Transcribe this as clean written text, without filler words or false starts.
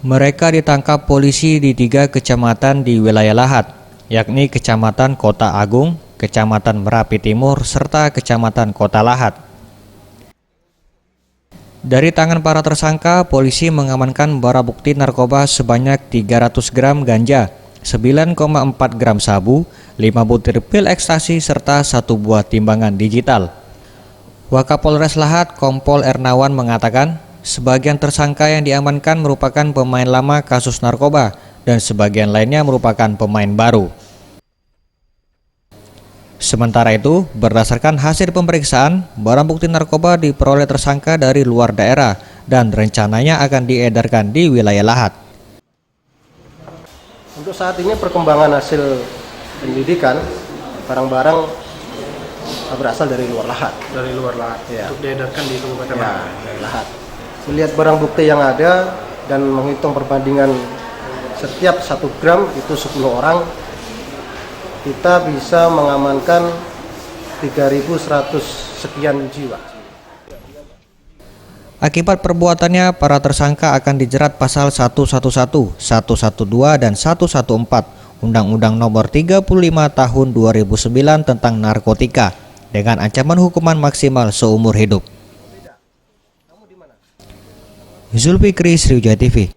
Mereka ditangkap polisi di 3 kecamatan di wilayah Lahat, yakni Kecamatan Kota Agung, Kecamatan Merapi Timur, serta Kecamatan Kota Lahat. Dari tangan para tersangka, polisi mengamankan barang bukti narkoba sebanyak 300 gram ganja, 9,4 gram sabu, 5 butir pil ekstasi, serta 1 buah timbangan digital. Wakapolres Lahat, Kompol Ernawan mengatakan, sebagian tersangka yang diamankan merupakan pemain lama kasus narkoba dan sebagian lainnya merupakan pemain baru. Sementara itu, berdasarkan hasil pemeriksaan, barang bukti narkoba diperoleh tersangka dari luar daerah dan rencananya akan diedarkan di wilayah Lahat. Untuk saat ini perkembangan hasil penyidikan, barang-barang berasal dari luar Lahat. Dari luar Lahat, ya. Untuk diedarkan di Kabupaten Ya, dari Lahat. Melihat barang bukti yang ada dan menghitung perbandingan setiap 1 gram itu 10 orang, kita bisa mengamankan 3.100 sekian jiwa. Akibat perbuatannya, para tersangka akan dijerat pasal 111, 112, dan 114 Undang-Undang Nomor 35 Tahun 2009 tentang narkotika dengan ancaman hukuman maksimal seumur hidup. Zulfikri, Sriwijaya TV.